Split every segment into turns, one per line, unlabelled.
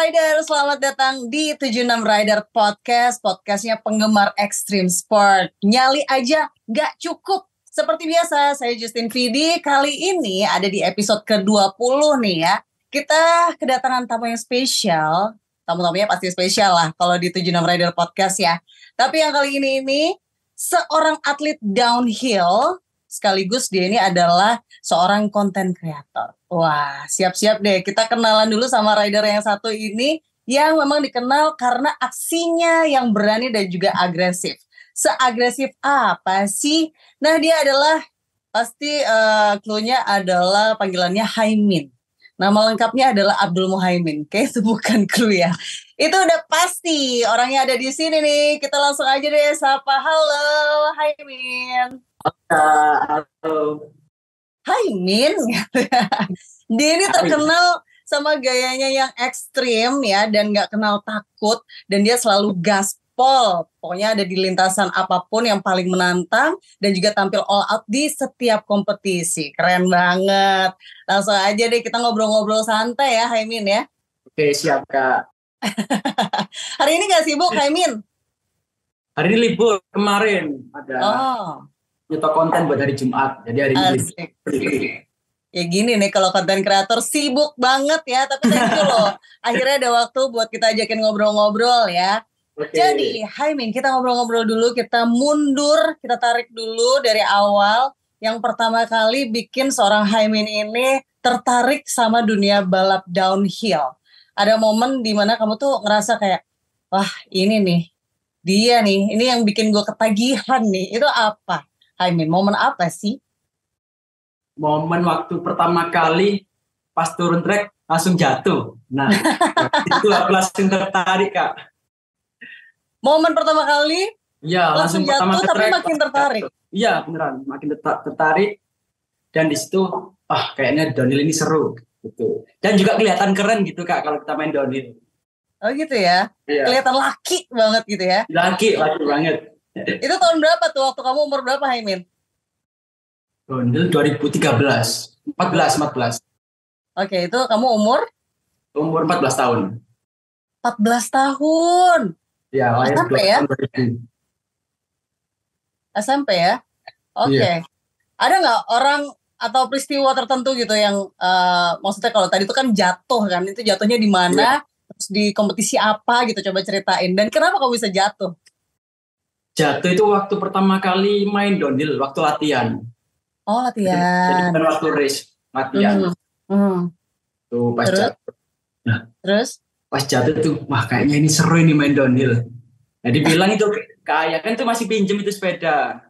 Rider, selamat datang di 76 Rider Podcast. Podcastnya penggemar ekstrim sport. Nyali aja gak cukup. Seperti biasa, saya Justin Vidi. Kali ini ada di episode ke-20 nih ya. Kita kedatangan tamu yang spesial. Tamu-tamunya pasti spesial lah kalau di 76 Rider Podcast ya. Tapi yang kali ini seorang atlet downhill, sekaligus dia ini adalah seorang content creator. Wah, siap-siap deh. Kita kenalan dulu sama rider yang satu ini yang memang dikenal karena aksinya yang berani dan juga agresif. Seagresif apa sih? Nah, dia adalah pasti clue-nya adalah panggilannya Haimin. Nama lengkapnya adalah Abdul Muhaimin. Kayak itu bukan clue ya. Itu udah pasti. Orangnya ada di sini nih. Kita langsung aja deh sapa. Halo, Haimin.
Halo.
Hai Min, dia ini terkenal sama gayanya yang ekstrim ya dan gak kenal takut dan dia selalu gaspol, pokoknya ada di lintasan apapun yang paling menantang dan juga tampil all out di setiap kompetisi. Keren banget. Langsung aja deh kita ngobrol-ngobrol santai ya Hai Min ya.
Oke, siap Kak.
Hari ini gak sibuk Hai Min?
Hari ini libur, kemarin ada nyetok konten buat hari Jumat, jadi hari ini
ya gini nih kalau konten kreator sibuk banget ya, tapi thank you loh akhirnya ada waktu buat kita ajakin ngobrol-ngobrol ya. Jadi Haimin, kita ngobrol-ngobrol dulu, kita mundur, kita tarik dulu dari awal. Yang pertama kali bikin seorang Haimin ini tertarik sama dunia balap downhill. Ada momen dimana kamu tuh ngerasa kayak, wah ini nih, dia nih, ini yang bikin gue ketagihan nih, itu apa? Haimin, momen apa sih?
Momen waktu pertama kali pas turun trek langsung jatuh. Nah, itu aku langsung tertarik Kak.
Momen pertama kali?
Iya, langsung
jatuh
pertama
tapi
trek,
makin tertarik.
Iya, beneran, makin tertarik. Dan di situ, kayaknya downhill ini seru gitu. Dan juga kelihatan keren gitu Kak kalau kita main downhill.
Oh gitu ya? Iya. Kelihatan laki banget gitu ya?
Laki banget.
Itu tahun berapa tuh? Waktu kamu umur berapa, Haimin?
Downhill 2013. 14.
Oke, itu kamu umur?
Umur 14 tahun.
14 tahun?
Ya, lahir
SMP ya?
2000.
SMP ya? Oke.
Iya.
Ada nggak orang atau peristiwa tertentu gitu yang, maksudnya kalau tadi itu kan jatuh kan, itu jatuhnya di mana? Iya. Terus di kompetisi apa gitu, coba ceritain. Dan kenapa kamu bisa jatuh?
Jatuh itu waktu pertama kali main downhill, waktu latihan.
Oh, latihan.
Jadi bukan waktu race, latihan. Tuh pas jatuh. Nah,
terus?
Pas jatuh tuh, wah kayaknya ini seru ini main downhill. Jadi bilang itu ke ayah, kan tuh masih pinjem itu sepeda.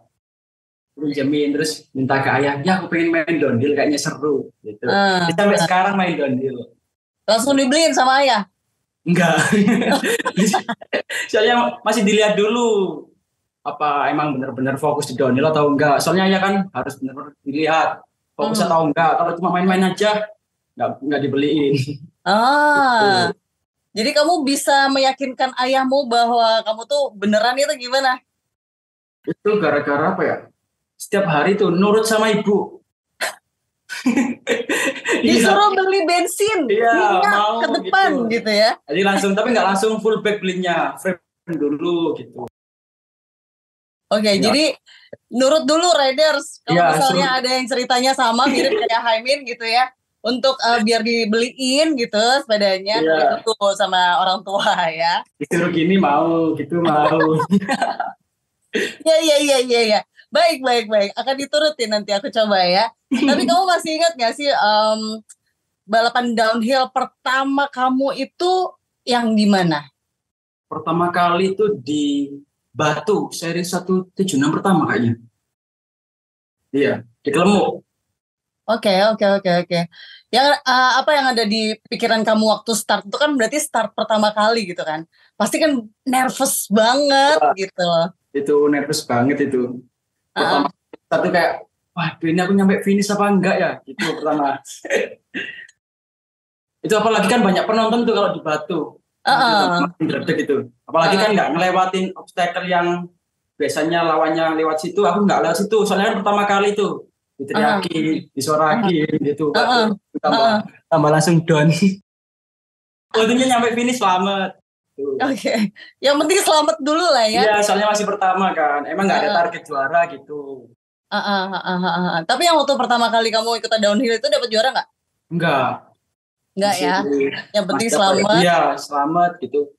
Pinjemin, terus minta ke ayah, ya aku pengen main downhill, kayaknya seru. Gitu. Jadi sampai sekarang main downhill.
Langsung dibeliin sama ayah?
Enggak. Soalnya masih dilihat dulu. Apa emang benar-benar fokus di downhill atau enggak, soalnya ya kan harus benar-benar dilihat fokus atau enggak. Kalau cuma main-main aja enggak dibeliin.
Gitu. Jadi kamu bisa meyakinkan ayahmu bahwa kamu tuh beneran itu gimana?
Itu gara-gara apa ya, setiap hari tuh nurut sama ibu.
Disuruh beli bensin
mau
ke depan gitu ya.
Jadi langsung, tapi enggak langsung full bag belinya, frame dulu gitu.
Oke, jadi nurut dulu riders. Kalau misalnya ada yang ceritanya sama mirip kayak Haimin gitu ya, untuk biar dibeliin gitu sepedanya, itu sama orang tua ya.
Disuruh gini mau, gitu mau.
Iya. Baik. Akan diturutin nanti aku coba ya. Tapi kamu masih ingat gak sih balapan downhill pertama kamu itu yang di mana?
Pertama kali itu di Batu, seri 176 pertama kayaknya. Iya, di Kelemu.
Oke. Yang apa yang ada di pikiran kamu waktu start itu kan berarti start pertama kali gitu kan? Pasti kan nervous banget gitu.
Itu nervous banget itu. Pertama satu kayak, waduh ini aku nyampe finish apa enggak ya? Gitu pertama. Itu apalagi kan banyak penonton tuh kalau di Batu. Gitu. Apalagi kan nggak ngelewatin obstacle yang biasanya lawannya lewat situ, aku nggak lewat situ. Soalnya kan pertama kali tuh diteriakin, disorakin gitu. Tambah langsung down. Untungnya nyampe finish selamat.
Oke. Yang penting selamat dulu lah ya.
Iya, soalnya masih pertama kan. Emang nggak ada target juara gitu.
Tapi yang waktu pertama kali kamu ikut downhill itu dapat juara nggak? Enggak
Masih,
ya. Yang penting selamat.
Iya, selamat gitu.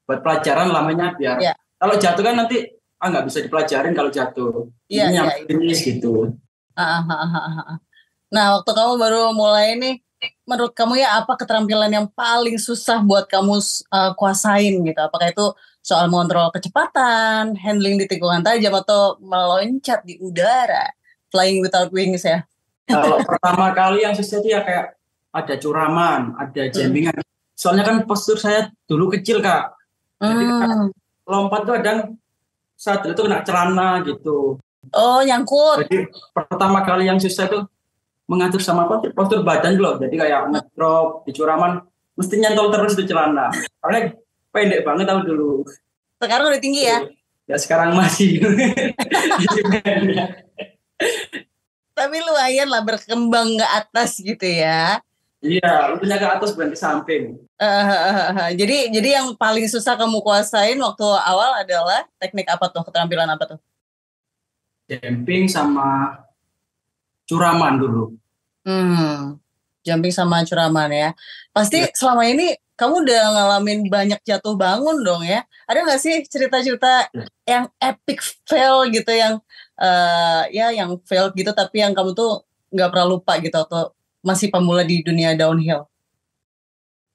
Buat pelajaran lamanya biar.
Ya.
Kalau jatuh kan nanti nggak bisa dipelajarin kalau jatuh.
Iya,
ini finish gitu.
Nah, waktu kamu baru mulai nih, menurut kamu ya apa keterampilan yang paling susah buat kamu kuasain gitu? Apakah itu soal mengontrol kecepatan, handling di tikungan tajam, atau meloncat di udara, flying without wings ya?
Kalau pertama kali yang susah itu ya kayak ada curaman, ada jambingan. Soalnya kan postur saya dulu kecil Kak. Jadi lompat tuh ada saat itu kena celana gitu.
Oh, nyangkut.
Jadi pertama kali yang susah itu mengatur sama postur badan loh. Jadi kayak ngedrop di curaman mesti nyantol terus di celana. Karena pendek banget tahu dulu.
Sekarang udah tinggi ya?
Ya sekarang masih.
Tapi lumayan lah berkembang ke atas gitu ya.
Iya, untungnya ke atas bukan ke samping.
Jadi yang paling susah kamu kuasain waktu awal adalah teknik apa tuh? Keterampilan apa tuh?
Jumping sama curaman dulu.
Jumping sama curaman ya. Pasti selama ini kamu udah ngalamin banyak jatuh bangun dong ya. Ada nggak sih cerita-cerita yang epic fail gitu, yang yang fail gitu tapi yang kamu tuh nggak pernah lupa gitu atau masih pemula di dunia downhill?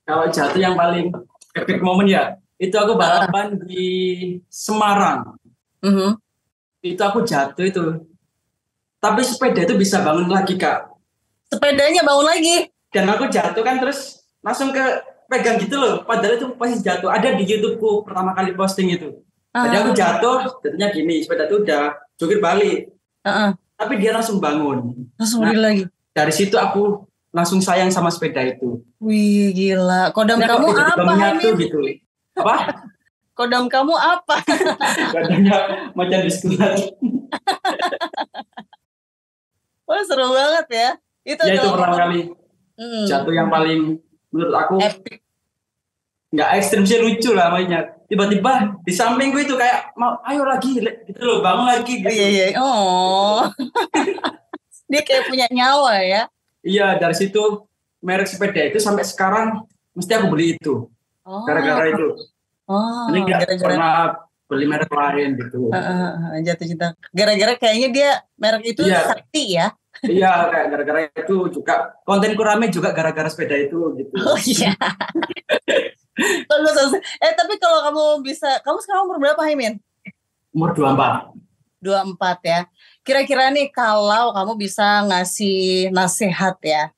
Kalau jatuh yang paling epic moment ya, itu aku balapan di Semarang. Itu aku jatuh itu. Tapi sepeda itu bisa bangun lagi Kak.
Sepedanya bangun lagi?
Dan aku jatuh kan terus langsung ke pegang gitu loh. Padahal itu pasti jatuh. Ada di YouTubeku pertama kali posting itu. Jadi aku jatuh, jatuhnya gini, sepeda itu udah jungkir balik. Tapi dia langsung bangun.
Langsung lagi?
Dari situ aku langsung sayang sama sepeda itu.
Wih gila. Kodam kamu apa
menyatu gitu. Apa?
Kodam kamu apa?
Kodamnya macam biskuit.
Wah seru banget ya.
Itu pertama kali jatuh yang paling menurut aku
epic.
Nggak ekstrim sih, lucu lah mainnya. Tiba-tiba di samping gue itu kayak mau ayo lagi gitu loh, bangun lagi gitu.
Iya. Oh. Dia kayak punya nyawa ya.
Iya, dari situ merek sepeda itu sampai sekarang mesti aku beli itu. Gara-gara itu. Ini nggak pernah beli merek lain gitu.
Jatuh cinta. Gara-gara kayaknya dia merek itu sakti ya.
Iya, kayak gara-gara itu juga kontenku rame juga gara-gara sepeda itu gitu.
Oh iya. Tapi kalau kamu bisa, kamu sekarang umur berapa Haimin?
Umur 24.
24 ya. Kira-kira nih kalau kamu bisa ngasih nasihat ya,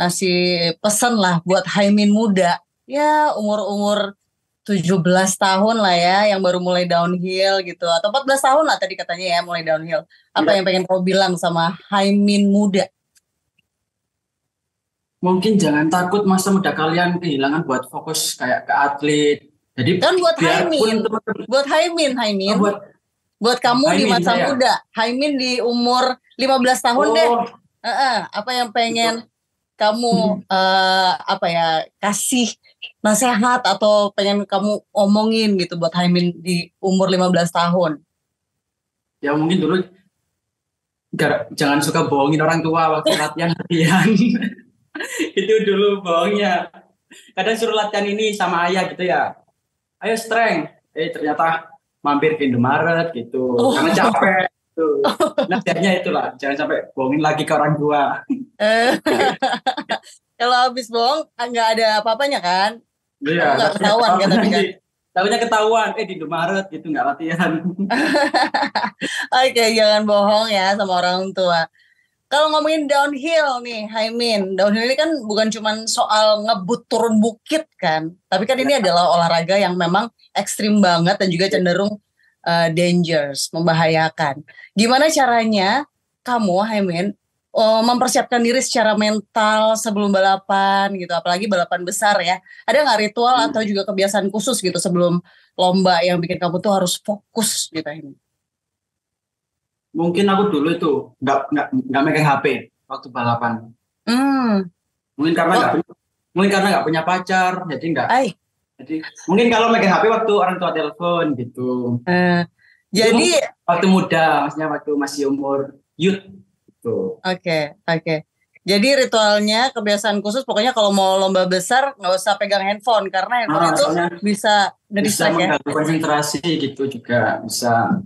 ngasih pesan lah buat Haimin muda, ya umur 17 tahun lah ya, yang baru mulai downhill gitu, atau 14 tahun lah tadi katanya ya mulai downhill. Apa yang pengen kau bilang sama Haimin muda?
Mungkin jangan takut masa muda kalian kehilangan buat fokus kayak ke atlet. Jadi
kan buat Haimin, buat kamu Haimin, di masa muda, Haimin di umur 15 tahun deh. Apa yang pengen kamu kasih nasihat atau pengen kamu omongin gitu buat Haimin di umur 15 tahun?
Ya mungkin dulu jangan suka bohongin orang tua waktu latihan. Itu dulu bohongnya. Kadang suruh latihan ini sama ayah gitu ya. Ayo strength. Ternyata mampir ke Indomaret gitu. Karena capek. Gitu. Nasihatnya itulah. Jangan sampai bohongin lagi ke orang tua.
Kalau habis bohong nggak ada apa-apanya kan?
Iya.
Nggak ketahuan kan tapi kan.
Tahunya ketahuan. Di Indomaret gitu nggak latihan.
Oke, jangan bohong ya sama orang tua. Kalau ngomongin downhill nih, Haimin, downhill ini kan bukan cuma soal ngebut turun bukit kan, tapi kan ini adalah olahraga yang memang ekstrim banget dan juga cenderung dangerous, membahayakan. Gimana caranya kamu, Haimin, mempersiapkan diri secara mental sebelum balapan gitu, apalagi balapan besar ya? Ada nggak ritual atau juga kebiasaan khusus gitu sebelum lomba yang bikin kamu tuh harus fokus gitu, Haimin?
Mungkin aku dulu itu nggak megang HP waktu balapan. Mungkin karena mungkin karena nggak punya pacar, jadi nggak.
Ay,
Jadi mungkin kalau megang HP waktu orang tua telepon gitu.
jadi
Waktu muda, maksudnya waktu masih umur youth gitu.
oke. Jadi ritualnya kebiasaan khusus pokoknya kalau mau lomba besar nggak usah pegang handphone karena handphone itu
Soalnya
bisa
bisa
ngedistract ya.
mengganggu konsentrasi gitu juga bisa.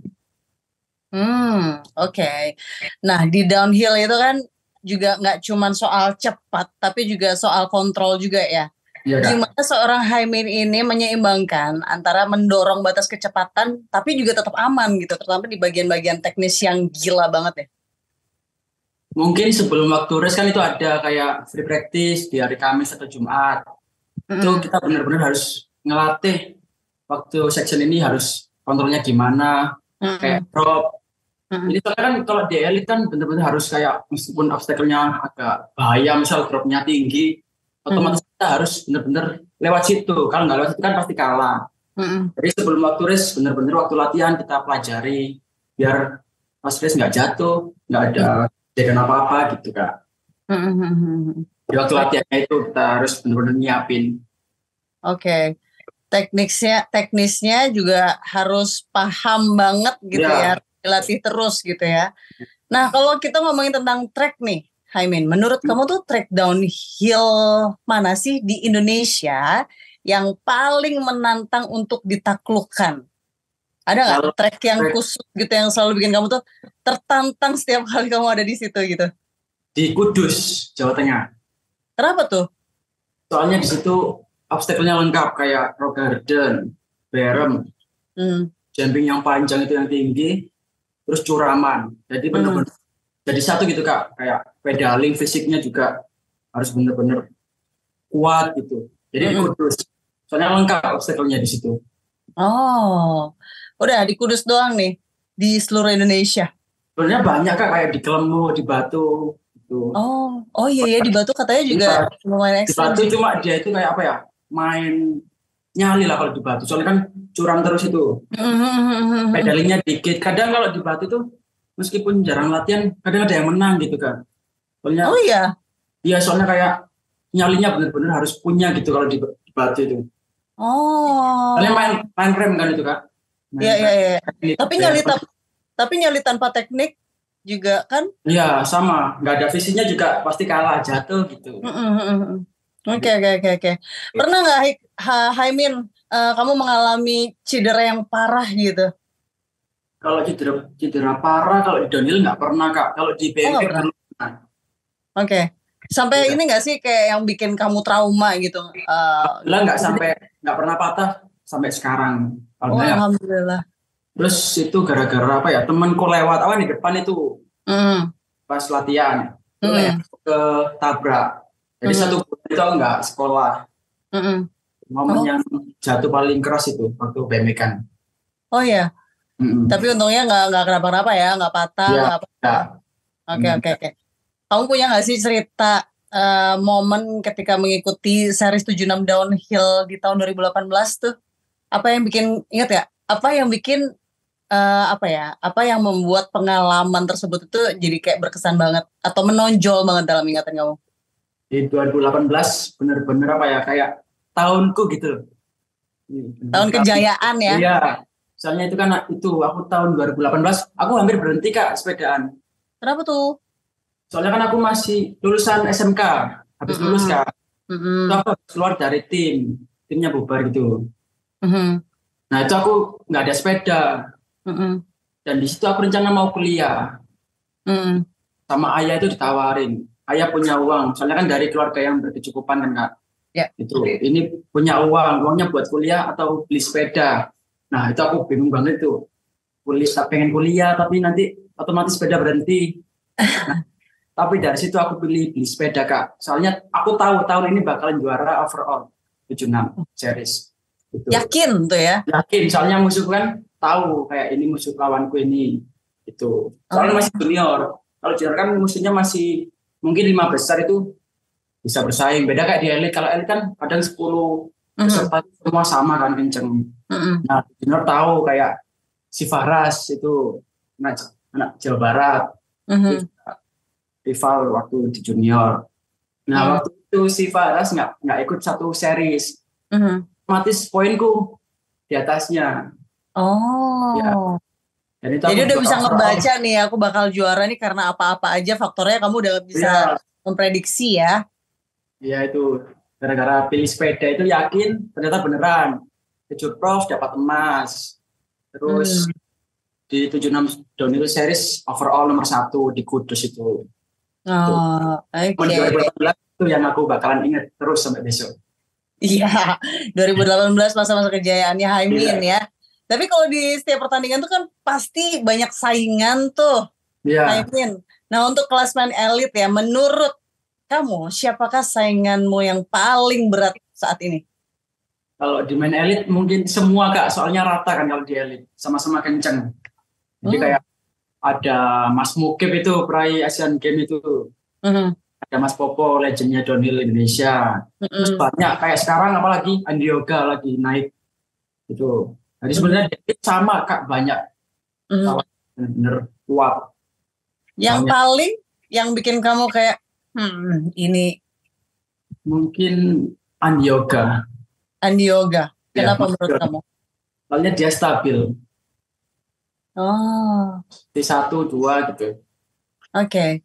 Oke. Nah, di downhill itu kan juga nggak cuma soal cepat, tapi juga soal kontrol juga ya.
Iya Kak.
Gimana seorang Haimin ini menyeimbangkan antara mendorong batas kecepatan, tapi juga tetap aman gitu, terutama di bagian-bagian teknis yang gila banget ya.
Mungkin sebelum waktu race kan itu ada kayak free practice di hari Kamis atau Jumat. Itu kita benar-benar harus ngelatih waktu section ini harus kontrolnya gimana, kayak drop. Jadi soalnya kan kalau di elite kan benar-benar harus kayak meskipun obstacle-nya agak bahaya, misal dropnya tinggi, otomatis kita harus benar-benar lewat situ. Kalau nggak lewat situ kan pasti kalah. Jadi sebelum waktu race benar-benar waktu latihan kita pelajari biar pas race nggak jatuh, nggak ada kejadian apa-apa gitu Kak. Di waktu latihannya itu kita harus benar-benar nyiapin.
Oke. Teknisnya juga harus paham banget gitu ya. Dilatih terus gitu ya. Nah, kalau kita ngomongin tentang track nih, Haimin, menurut kamu tuh track downhill mana sih di Indonesia yang paling menantang untuk ditaklukkan? Ada nggak track yang khusus gitu yang selalu bikin kamu tuh tertantang setiap kali kamu ada di situ gitu?
Di Kudus, Jawa Tengah.
Kenapa tuh?
Soalnya di situ obstacle-nya lengkap kayak rock garden, berem, jumping yang panjang itu yang tinggi, terus curaman. Jadi benar-benar jadi satu gitu Kak, kayak pedaling fisiknya juga harus benar-benar kuat gitu. Jadi di Kudus. Soalnya lengkap obstacle-nya di situ.
Oh, udah di Kudus doang nih di seluruh Indonesia.
Sebenarnya banyak Kak, kayak di Kelemu, di Batu gitu.
Oh iya di Batu katanya juga lumayan ekstrim.
Di Batu cuma dia itu kayak apa ya? Main nyali lah kalau di Batu. Soalnya kan curam terus itu. Pedalingnya dikit. Kadang kalau di Batu tuh meskipun jarang latihan, kadang ada yang menang gitu kan. Soalnya,
oh iya?
Iya, soalnya kayak nyalinya benar-benar harus punya gitu kalau di Batu itu.
Oh.
Soalnya main rem kan itu Kak.
Iya. Tapi nyali tanpa teknik juga kan?
Iya, sama. Nggak ada visinya juga pasti kalah, jatuh gitu.
Oke. Pernah nggak Haimin kamu mengalami cedera yang parah gitu?
Kalau cedera parah kalau di downhill nggak pernah Kak. Kalau di BMX dulu pernah.
Oke. Sampai ini nggak sih kayak yang bikin kamu trauma gitu?
Nggak pernah patah sampai sekarang.
Alhamdulillah.
Terus itu gara-gara apa ya? Temanku lewat di depan itu pas latihan, ke tabrak. Jadi satu itu nggak sekolah. Momen yang jatuh paling keras itu waktu BMX kan.
Oh iya. Tapi untungnya nggak kenapa-napa ya, nggak patah, nggak apa-apa. Oke. Kamu punya nggak sih cerita momen ketika mengikuti series 76 downhill di tahun 2018 tuh? Apa yang bikin ingat ya? Apa yang bikin apa yang membuat pengalaman tersebut itu jadi kayak berkesan banget atau menonjol banget dalam ingatan kamu?
Di 2018 bener-bener apa ya, kayak tahunku gitu.
Tahun kejayaan ya?
Iya, soalnya itu kan aku tahun 2018 aku hampir berhenti Kak sepedaan.
Kenapa tuh?
Soalnya kan aku masih lulusan SMK, habis lulus Kak. Itu aku keluar dari timnya bubar gitu. Nah itu aku nggak ada sepeda. Dan di situ aku rencana mau kuliah. Sama ayah itu ditawarin. Ayah punya uang, soalnya kan dari keluarga yang berkecukupan kan Kak. Itu ini punya uangnya buat kuliah atau beli sepeda. Nah itu aku bingung banget tuh. Pengen kuliah tapi nanti otomatis sepeda berhenti. Nah, tapi dari situ aku beli sepeda Kak. Soalnya aku tahu tahun ini bakalan juara overall 76 series. Gitu.
Yakin tuh ya?
Yakin, soalnya musuh kan tahu kayak ini musuh lawanku ini. Itu. Soalnya masih junior. Kalau junior kan musuhnya masih mungkin 5 besar itu bisa bersaing. Beda kayak di elite. Kalau elite kan kadang 10 peserta semua sama kan kenceng. Nah, junior tahu kayak si Faras itu anak Jawa Barat. Rival waktu di junior. Nah, waktu itu si Faras nggak ikut satu series. Otomatis poinku di atasnya. Ya.
Oh.
Dan itu
Jadi
aku
udah
juara
bisa
overall.
ngebaca nih, aku bakal juara nih karena apa-apa aja faktornya kamu udah bisa memprediksi ya.
Iya itu gara-gara pilih sepeda itu yakin ternyata beneran. Kejut Prof dapat emas. Terus di 76 downhill series overall nomor 1 di Kudus itu.
Oh, oke.
2018 itu yang aku bakalan ingat terus sampai besok.
Iya, 2018 masa-masa kejayaannya Haimin ya. Tapi kalau di setiap pertandingan tuh kan pasti banyak saingan tuh, Haimin. Nah, untuk klasmen elit ya, menurut kamu siapakah sainganmu yang paling berat saat ini?
Kalau di main elit mungkin semua Kak, soalnya rata kan kalau di elit, sama-sama kenceng. Jadi kayak ada Mas Mukib itu peraih Asian Games itu. Ada Mas Popo, legendnya downhill Indonesia. Terus banyak kayak sekarang apalagi Andi Yoga lagi naik itu. Jadi sebenarnya sama Kak, banyak. Bener-bener kuat.
Yang
banyak.
paling yang bikin kamu kayak ini
mungkin Andi Yoga.
Andi Yoga. Kenapa menurut kamu?
Soalnya dia stabil.
Oh.
Di 1-2 gitu.
Oke.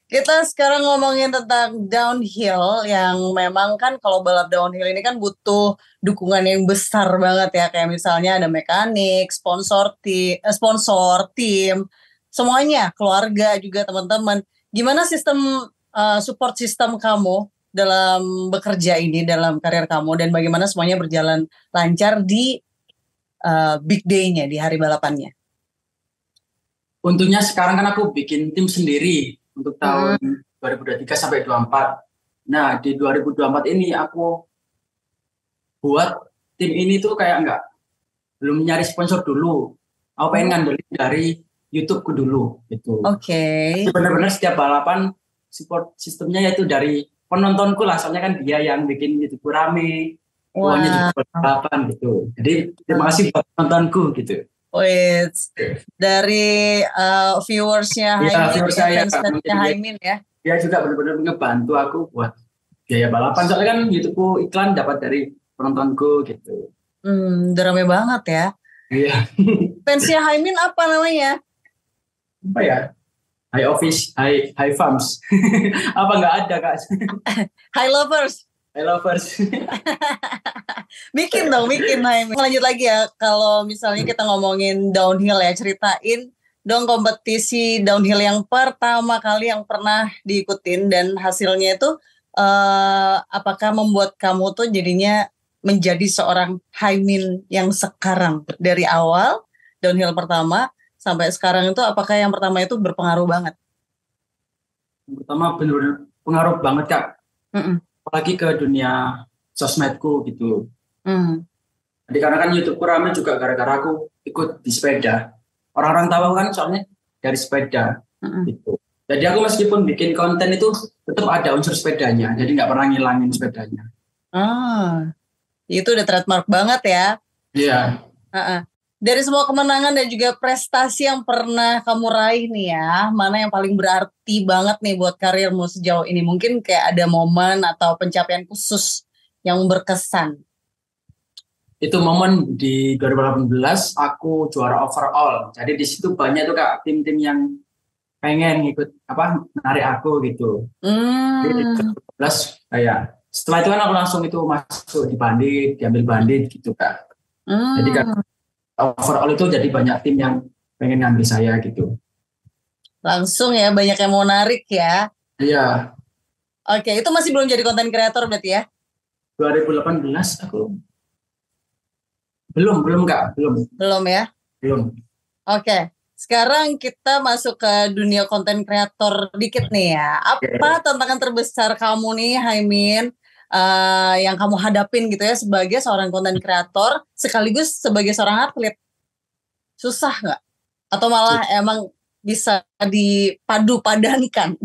Kita sekarang ngomongin tentang downhill yang memang kan kalau balap downhill ini kan butuh dukungan yang besar banget ya. Kayak misalnya ada mekanik, sponsor, tim, semuanya, keluarga juga teman-teman. Gimana sistem support system kamu dalam bekerja ini, dalam karir kamu, dan bagaimana semuanya berjalan lancar di big day-nya, di hari balapannya?
Untungnya sekarang kan aku bikin tim sendiri untuk tahun 2023 sampai 2024. Nah, di 2024 ini aku buat tim ini tuh kayak belum nyari sponsor dulu. Aku pengen ngandelin dari YouTube-ku dulu gitu.
Oke.
Benar-benar setiap balapan support sistemnya yaitu dari penontonku lah, soalnya kan dia yang bikin YouTube rame. Uangnya juga balapan gitu. Jadi terima kasih buat penontonku gitu.
Wait, dari viewersnya Haimin, fansnya Haimin ya?
Dia juga benar-benar ngebantu aku buat biaya balapan. Soalnya kan YouTubeku iklan dapat dari penontonku gitu.
Udah rame banget ya.
Iya.
Fansnya Haimin apa namanya?
Apa ya? High Farms. Apa nggak ada Kak?
High Lovers. bikin Haimin. Lanjut lagi ya, kalau misalnya kita ngomongin downhill ya, ceritain dong kompetisi downhill yang pertama kali yang pernah diikutin dan hasilnya itu apakah membuat kamu tuh jadinya menjadi seorang Haimin yang sekarang dari awal downhill pertama sampai sekarang itu, apakah yang pertama itu berpengaruh banget?
Yang pertama benar-benar pengaruh banget Kak. Apalagi ke dunia sosmedku gitu. Jadi karena kan YouTubeku rame juga gara-gara aku ikut di sepeda. Orang-orang tahu kan soalnya dari sepeda gitu. Jadi aku meskipun bikin konten itu tetap ada unsur sepedanya. Jadi nggak pernah ngilangin sepedanya.
Itu udah trademark banget ya.
Iya.
Dari semua kemenangan dan juga prestasi yang pernah kamu raih nih ya, mana yang paling berarti banget nih buat karirmu sejauh ini? Mungkin kayak ada momen atau pencapaian khusus yang berkesan.
Itu momen di 2018 aku juara overall. Jadi di situ banyak tuh Kak tim-tim yang pengen ikut narik aku gitu. Jadi 2018 kayak setelah itu kan aku langsung itu masuk di bandit, diambil bandit gitu Kak. Jadi kan overall itu jadi banyak tim yang pengen ngambil saya gitu.
Langsung ya, banyak yang mau narik ya.
Iya.
Oke, itu masih belum jadi konten kreator berarti ya?
2018 aku belum Kak, belum
ya?
Belum.
Oke, sekarang kita masuk ke dunia konten kreator dikit nih ya. Apa tantangan terbesar kamu nih Haimin yang kamu hadapin gitu ya sebagai seorang konten kreator sekaligus sebagai seorang atlet? Susah nggak? Atau malah emang bisa dipadu-padankan?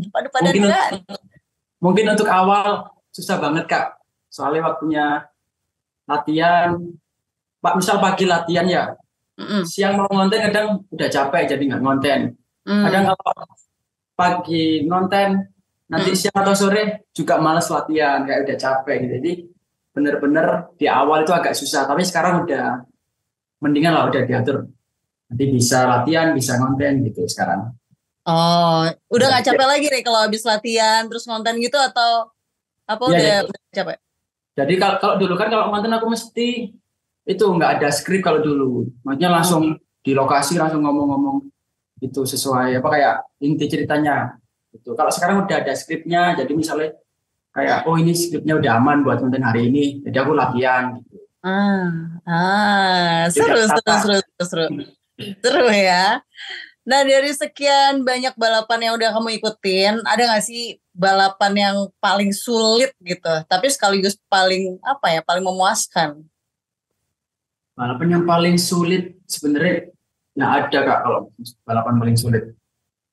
Mungkin untuk awal susah banget Kak. Soalnya waktunya latihan, misal pagi latihan ya, siang mau ngonten kadang udah capek jadi nggak ngonten. Kadang kalau pagi ngonten, nanti siang atau sore juga males latihan, kayak udah capek gitu. Jadi bener-bener di awal itu agak susah, tapi sekarang udah mendingan lah, udah diatur. Nanti bisa latihan, bisa ngonten gitu sekarang.
Oh, udah nggak capek lagi nih kalau habis latihan terus ngonten gitu atau apa
Ya,
udah capek?
jadi kalau dulu kan kalau ngonten aku mesti itu nggak ada skrip kalau dulu. Maksudnya langsung di lokasi langsung ngomong-ngomong itu sesuai apa kayak inti ceritanya. Gitu. Kalau sekarang udah ada skripnya, jadi misalnya kayak oh ini skripnya udah aman buat konten hari ini, jadi aku latihan gitu.
Seru,
Tidak
seru,
apa.
seru, seru, seru, seru ya. Nah, dari sekian banyak balapan yang udah kamu ikutin, ada nggak sih balapan yang paling sulit gitu, tapi sekaligus paling apa ya, paling memuaskan?
Balapan yang paling sulit sebenarnya nggak ada kak kalau balapan paling sulit.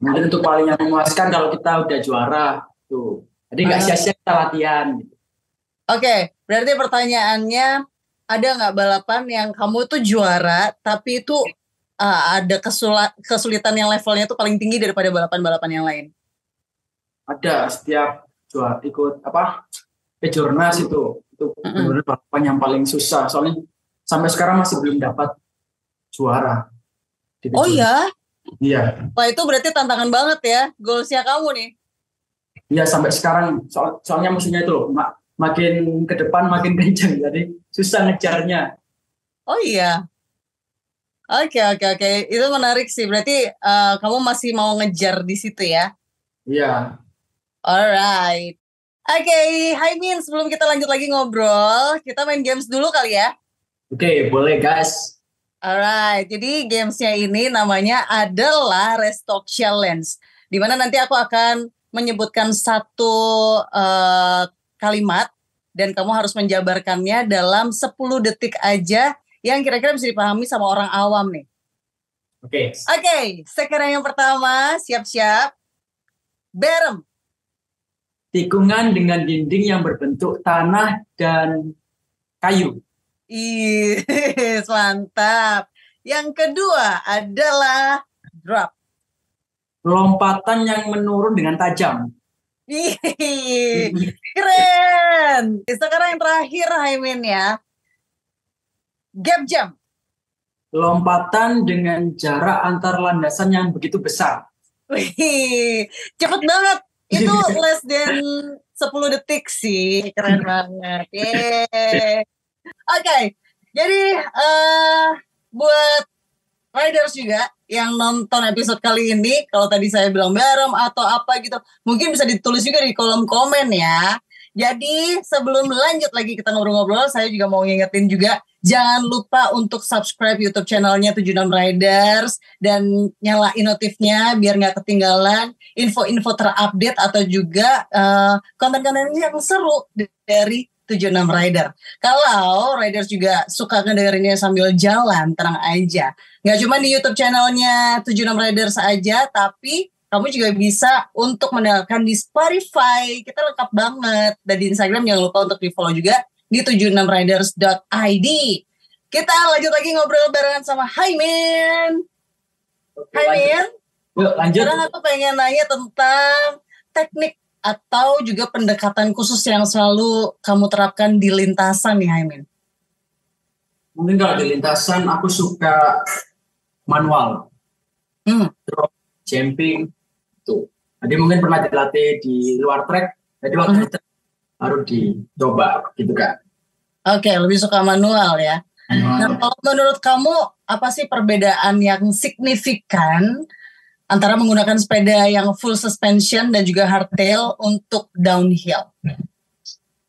Mungkin untuk paling yang memuaskan kalau kita udah juara tuh. Jadi nggak sia-sia kita latihan. Gitu.
Oke, berarti pertanyaannya ada nggak balapan yang kamu tuh juara, tapi itu ada kesulitan yang levelnya tuh paling tinggi daripada balapan-balapan yang lain?
Ada setiap juara ikut apa kejurnas itu benar-benar balapan yang paling susah. Soalnya sampai sekarang masih belum dapat juara.
Oh ya?
Iya.
Wah itu berarti tantangan banget ya, goalsnya kamu nih.
Iya sampai sekarang soalnya musuhnya itu loh, makin ke depan makin kencang jadi susah ngejarnya.
Oh iya. Oke, oke, oke. Itu menarik sih. Berarti kamu masih mau ngejar di situ ya?
Iya.
Alright. Oke, Hai Min. Sebelum kita lanjut lagi ngobrol, kita main games dulu kali ya?
Oke, boleh guys.
Alright. Jadi gamesnya ini namanya adalah Restock Challenge. Dimana nanti aku akan menyebutkan satu kalimat dan kamu harus menjabarkannya dalam 10 detik aja yang kira-kira bisa dipahami sama orang awam nih.
Oke.
Oke, sekarang yang pertama, siap-siap. Berem.
Tikungan dengan dinding yang berbentuk tanah dan kayu.
Ih, mantap. Yang kedua adalah drop.
Lompatan yang menurun dengan tajam.
Ih, keren. Sekarang yang terakhir, Haimin ya. Gap jump.
Lompatan dengan jarak antar landasan yang begitu besar.
Wih, cepet banget. Itu less than 10 detik sih. Keren banget. Yeay. Oke, jadi buat riders juga yang nonton episode kali ini, kalau tadi saya bilang bareng atau apa gitu, mungkin bisa ditulis juga di kolom komen ya. Jadi sebelum lanjut lagi kita ngobrol-ngobrol, saya juga mau ngingetin juga, jangan lupa untuk subscribe YouTube channelnya 76 Riders dan nyalain notifnya biar nggak ketinggalan info-info terupdate atau juga konten-konten yang seru dari 76 Rider. Kalau Riders juga suka ngedengerinnya sambil jalan, tenang aja. Nggak cuma di YouTube channelnya 76 Riders aja, tapi kamu juga bisa untuk mendengarkan di Spotify. Kita lengkap banget. Dan di Instagram jangan lupa untuk di-follow juga di 76riders.id. Kita lanjut lagi ngobrol barengan sama Haimin. Haimin,
yuk lanjut.
sekarang aku pengen nanya tentang teknik atau juga pendekatan khusus yang selalu kamu terapkan di lintasan nih, Haimin.
Mungkin kalau di lintasan aku suka manual. Drop, jumping, tuh. Jadi mungkin pernah dilatih di luar track, jadi waktu itu baru dicoba gitu kan.
Oke, lebih suka manual ya. Nah, kalau menurut kamu apa sih perbedaan yang signifikan antara menggunakan sepeda yang full suspension dan juga hardtail untuk downhill?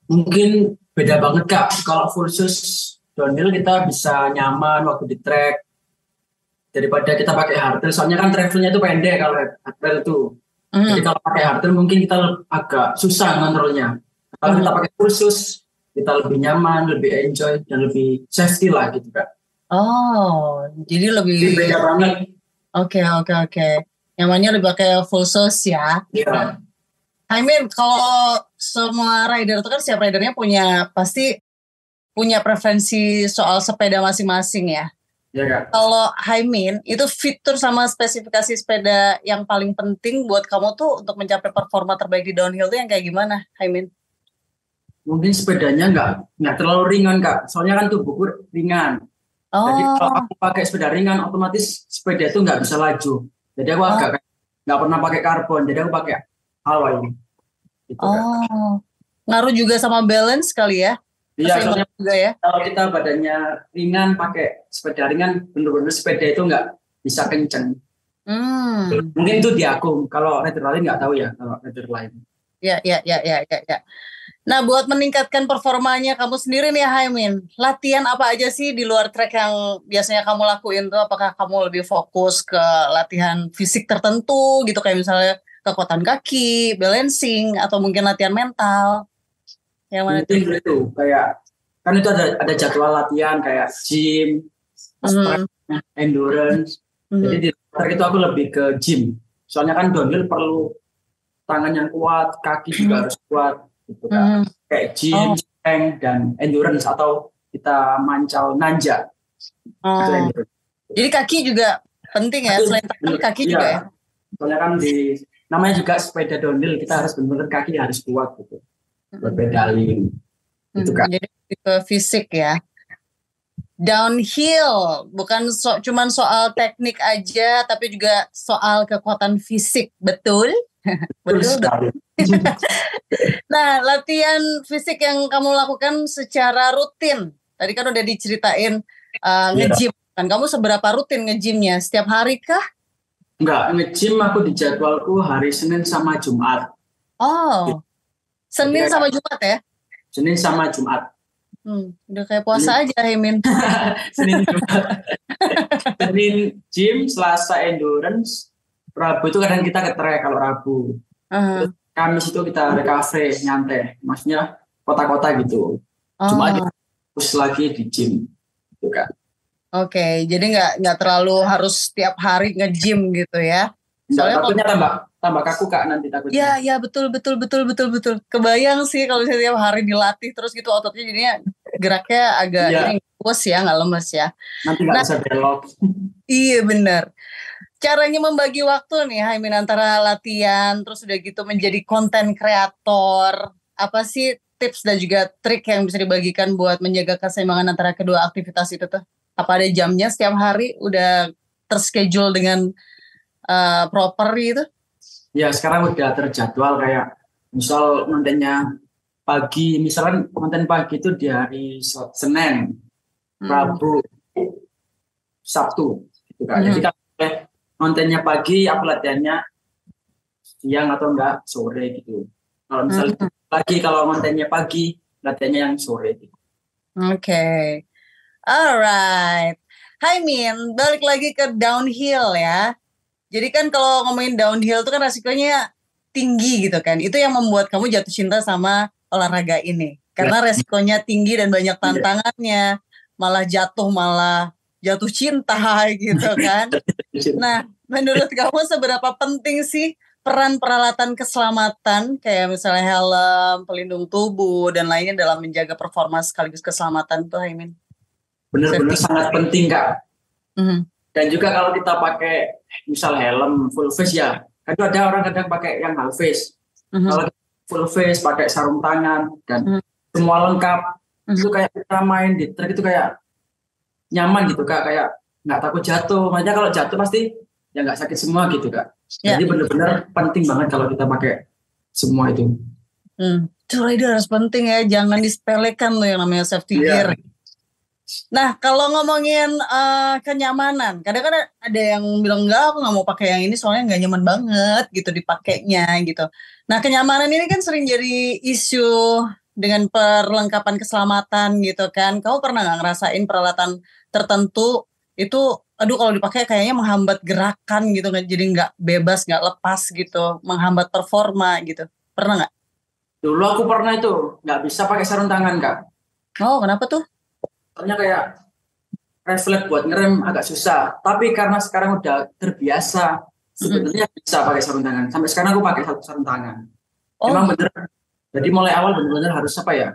Mungkin beda banget kak. Kalau full sus downhill kita bisa nyaman waktu di track daripada kita pakai hardtail. Soalnya kan travelnya itu pendek kalau hardtail itu. Jadi kalau pakai hardtail mungkin kita agak susah ngontrolnya. Kalau kita pakai full sus kita lebih nyaman, lebih enjoy dan lebih safety lah gitu kak.
Oh, jadi lebih
beda banget.
Oke. Nyamannya lebih pakai full sus ya.
Iya.
I mean, kalau semua rider itu kan setiap ridernya pasti punya preferensi soal sepeda masing-masing ya.
Ya Kak.
Kalau Haimin, itu fitur sama spesifikasi sepeda yang paling penting buat kamu tuh untuk mencapai performa terbaik di downhill tuh yang kayak gimana, Haimin?
Mungkin sepedanya nggak terlalu ringan Kak. Soalnya kan tubuhku ringan. Jadi kalau
Oh,
aku pakai sepeda ringan, otomatis sepeda itu nggak bisa laju. Jadi aku
oh,
agak nggak pernah pakai karbon. Jadi aku pakai alloy gitu Kak.
oh. Ngaruh juga sama balance kali ya?
Iya,
Keseimbangan
soalnya
juga ya?
kalau kita badannya ringan, pakai sepeda ringan, bener-bener sepeda itu nggak bisa kenceng.
Hmm,
Mungkin itu di aku. Kalau rider lain nggak tahu ya. Kalau rider lain.
ya, ya, ya, ya, ya, ya. Nah, buat meningkatkan performanya kamu sendiri nih, Haimin, latihan apa aja sih di luar track yang biasanya kamu lakuin tuh? Apakah kamu lebih fokus ke latihan fisik tertentu gitu, kayak misalnya kekuatan kaki, balancing, atau mungkin latihan mental? Yang mana
Mungkin
tuh?
itu kayak kan itu ada jadwal latihan kayak gym, sprint,
Mhm,
endurance. Jadi
mhm,
di track itu aku lebih ke gym. Soalnya kan downhill perlu tangan yang kuat, kaki juga
mhm,
harus kuat gitu kan.
mhm.
Kayak gym,
Oh,
strength dan endurance atau kita mancal nanja itu
oh.
endurance.
Jadi kaki juga penting ya,
Tapi
selain tangan,
bener,
kaki
iya.
juga ya?
Soalnya kan namanya juga sepeda downhill kita harus benar-benar kaki harus kuat gitu buat
Mhm,
pedalin itu kan.
jadi lebih ke fisik ya. Downhill bukan cuman soal teknik aja, tapi juga soal kekuatan fisik, betul?
Betul
Betul, betul.
sekali.
Nah, latihan fisik yang kamu lakukan secara rutin, tadi kan udah diceritain
Iya.
nge-gym. Kan kamu seberapa rutin nge-gymnya? Setiap hari kah?
Enggak, nge-gym aku di jadwalku hari Senin sama Jumat.
Oh,
Jadi
Senin
kayak
sama Jumat ya?
Senin sama Jumat.
Udah kayak puasa
Senin,
aja, Hemin.
Senin Jumat. Senin gym, Selasa endurance, Rabu itu kadang kita ke trek kalau Rabu. Terus
Uh,
Kamis itu kita recovery, nyantai. Maksudnya kota-kota gitu. Jumat
oh,
kita terus lagi di gym. Gitu kan.
oke. Jadi nggak terlalu harus setiap hari nge-gym gitu ya?
Enggak,
Soalnya kalau
takutnya tambah kaku Kak nanti takutnya.
ya, ya betul betul betul betul betul. Kebayang sih kalau misalnya tiap hari dilatih terus gitu ototnya jadinya geraknya agak ini
Iya,
puas ya, nggak lemes ya.
nanti nggak
Nah,
bisa belok.
iya benar. Caranya membagi waktu nih, Haimin, antara latihan terus udah gitu menjadi konten kreator. Apa sih tips dan juga trik yang bisa dibagikan buat menjaga keseimbangan antara kedua aktivitas itu tuh? Apa ada jamnya setiap hari udah terschedule dengan proper gitu?
Ya sekarang udah terjadwal kayak misal kontennya pagi, misalkan konten pagi itu di hari Senin,
Hmm.
Rabu, Sabtu, gitu kan. Jadi
Mhm.
kalau kontennya pagi, aku latihannya siang atau enggak sore gitu. Kalau misalnya
Mhm.
pagi, kalau kontennya pagi, latihannya yang sore. Gitu.
Oke. Alright. Hai Min, balik lagi ke downhill ya. Jadi kan kalau ngomongin downhill itu kan resikonya tinggi gitu kan. Itu yang membuat kamu jatuh cinta sama olahraga ini.
Ya,
Karena resikonya tinggi dan banyak
iya.
tantangannya. Malah jatuh cinta gitu kan. Nah, menurut kamu seberapa penting sih peran peralatan keselamatan kayak misalnya helm, pelindung tubuh, dan lainnya dalam menjaga performa sekaligus keselamatan tuh, Haimin?
Benar-benar
Safety.
sangat penting Kak.
Mhm.
Dan juga kalau kita pakai misal helm full face ya, kan ada orang kadang pakai yang half face.
Mhm.
Kalau full face pakai sarung tangan dan
Mhm.
semua lengkap, itu
Mhm.
kayak kita main di trek itu kayak nyaman gitu Kak, kayak nggak takut jatuh. Makanya kalau jatuh pasti ya nggak sakit semua gitu Kak.
Ya.
Jadi benar-benar penting banget kalau kita pakai semua itu.
Itu rider harus penting ya, jangan disepelekan loh yang namanya safety gear.
Iya.
Nah, kalau ngomongin kenyamanan, kadang-kadang ada yang bilang enggak, aku nggak mau pakai yang ini soalnya nggak nyaman banget gitu dipakainya gitu. Nah, kenyamanan ini kan sering jadi isu dengan perlengkapan keselamatan gitu kan. Kamu pernah nggak ngerasain peralatan tertentu itu, aduh kalau dipakai kayaknya menghambat gerakan gitu kan, jadi nggak bebas, nggak lepas gitu, menghambat performa gitu. Pernah nggak?
Dulu aku pernah itu nggak bisa pakai sarung tangan Kak.
Oh, kenapa tuh?
Soalnya kayak refleks buat ngerem agak susah. Tapi karena sekarang udah terbiasa,
Mm-mm.
sebenarnya bisa pakai sarung tangan. Sampai sekarang aku pakai satu sarung tangan.
Oh,
Emang
gitu.
bener. Jadi mulai awal benar-benar harus apa ya?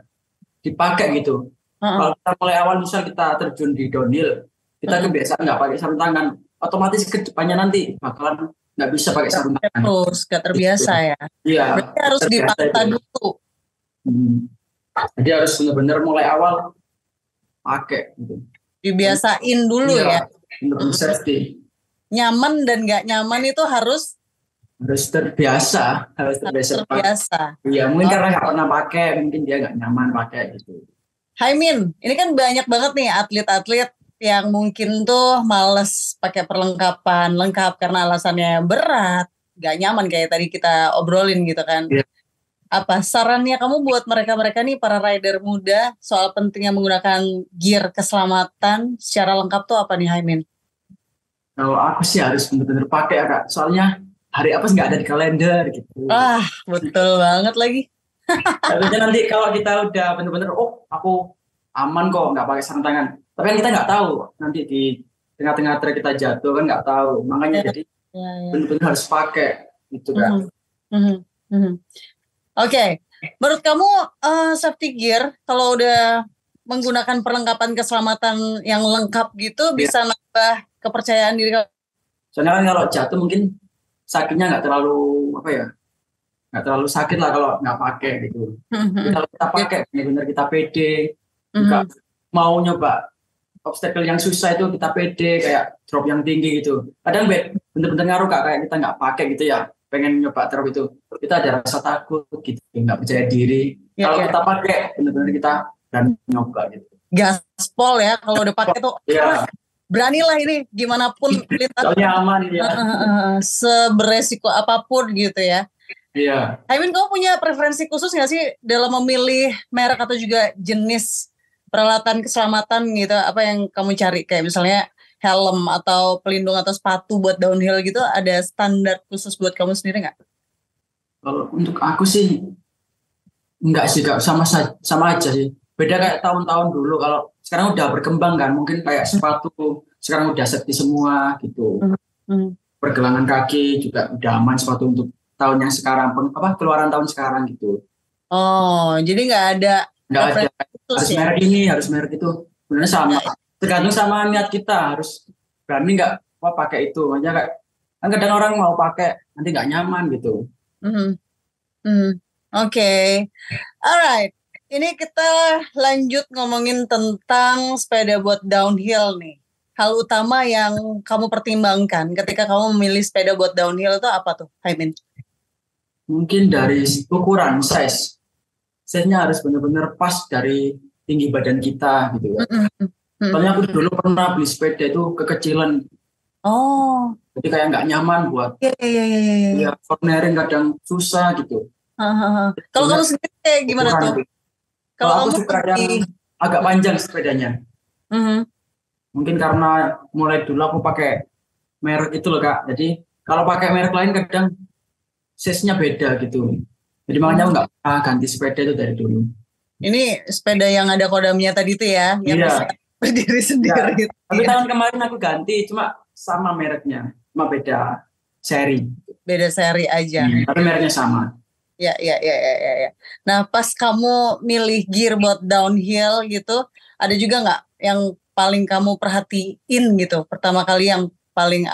Dipakai gitu.
Heeh.
Kalau kita mulai awal misal kita terjun di downhill, kita kebiasaan nggak pakai sarung tangan, otomatis ke depannya nanti bakalan nggak bisa pakai sarung tangan.
Terus gak terbiasa ya.
Iya.
Berarti harus dipaksa dulu.
Jadi harus benar-benar mulai awal pakai gitu.
Dibiasain dulu ya.
Untuk safety.
Nyaman dan nggak nyaman itu harus
terbiasa. Iya, mungkin karena nggak pernah pakai, mungkin dia nggak nyaman pakai gitu.
Hai Min, ini kan banyak banget nih atlet-atlet yang mungkin tuh males pakai perlengkapan lengkap karena alasannya berat, nggak nyaman kayak tadi kita obrolin gitu kan.
Yeah.
Apa sarannya kamu buat mereka-mereka nih para rider muda soal pentingnya menggunakan gear keselamatan secara lengkap tuh apa nih Hai Min?
Kalau aku sih harus benar-benar pakai ya Kak, soalnya hari apa nggak ada di kalender gitu.
Betul banget lagi.
Tentunya nanti kalau kita udah benar-benar aku aman kok nggak pakai sarung tangan, tapi kan kita nggak tahu nanti di tengah-tengah trek kita jatuh kan nggak tahu, makanya jadi benar-benar harus pakai gitu kan.
Oke. Menurut kamu safety gear kalau udah menggunakan perlengkapan keselamatan yang lengkap gitu bisa nambah kepercayaan diri?
Soalnya kan kalau jatuh mungkin sakitnya nggak terlalu sakit lah kalau nggak pakai gitu. Kalau kita pakai benar-benar kita pede, juga mau nyoba obstacle yang susah itu kita pede, kayak drop yang tinggi gitu. Kadang bener-bener ngaruh Kak, kayak kita nggak pakai gitu ya, pengen nyoba drop itu, kita ada rasa takut gitu, nggak percaya diri. Kalau kita pakai bener-bener kita berani nyoba gitu.
Gaspol ya, kalau udah pakai tuh beranilah ini gimana pun lintas.
Soalnya aman ya.
Seberesiko apapun gitu ya.
Iya.
I mean, kamu punya preferensi khusus nggak sih dalam memilih merek atau juga jenis peralatan keselamatan gitu? Apa yang kamu cari? Kayak misalnya helm atau pelindung atau sepatu buat downhill gitu, ada standar khusus buat kamu sendiri nggak?
Kalau untuk aku sih enggak sih Kak, sama aja sih. Beda kayak tahun-tahun dulu, kalau sekarang udah berkembang kan, mungkin kayak sepatu sekarang udah safety semua gitu. Pergelangan kaki juga udah aman sepatu untuk tahun yang sekarang, keluaran tahun sekarang gitu.
Oh, jadi nggak ada
harus merek ini, harus merek itu. Sebenarnya sama, tergantung sama niat kita, harus berani nggak pakai itu. Makanya kayak kan kadang orang mau pakai nanti nggak nyaman gitu.
Oke. Alright, ini kita lanjut ngomongin tentang sepeda buat downhill nih. Hal utama yang kamu pertimbangkan ketika kamu memilih sepeda buat downhill itu apa tuh, Haimin?
Mungkin dari ukuran size-nya harus benar-benar pas dari tinggi badan kita gitu ya. Soalnya aku dulu pernah beli sepeda itu kekecilan. Jadi kayak nggak nyaman buat. Ya, cornering kadang susah gitu.
Kalau kamu sendiri kayak gimana tuh?
Kalau aku suka yang agak panjang sepedanya. Mungkin karena mulai dulu aku pakai merek itu loh Kak. Jadi kalau pakai merek lain kadang size-nya beda gitu. Jadi makanya aku nggak pernah ganti sepeda itu dari dulu. Ini
sepeda yang ada kodamnya tadi itu ya, yang bisa berdiri sendiri.
Tapi tahun kemarin aku ganti, cuma sama mereknya, cuma beda seri.
Beda seri aja.
Tapi mereknya sama.
Ya. Nah, pas kamu milih gear buat downhill gitu, ada juga nggak yang paling kamu perhatiin gitu? Pertama kali yang paling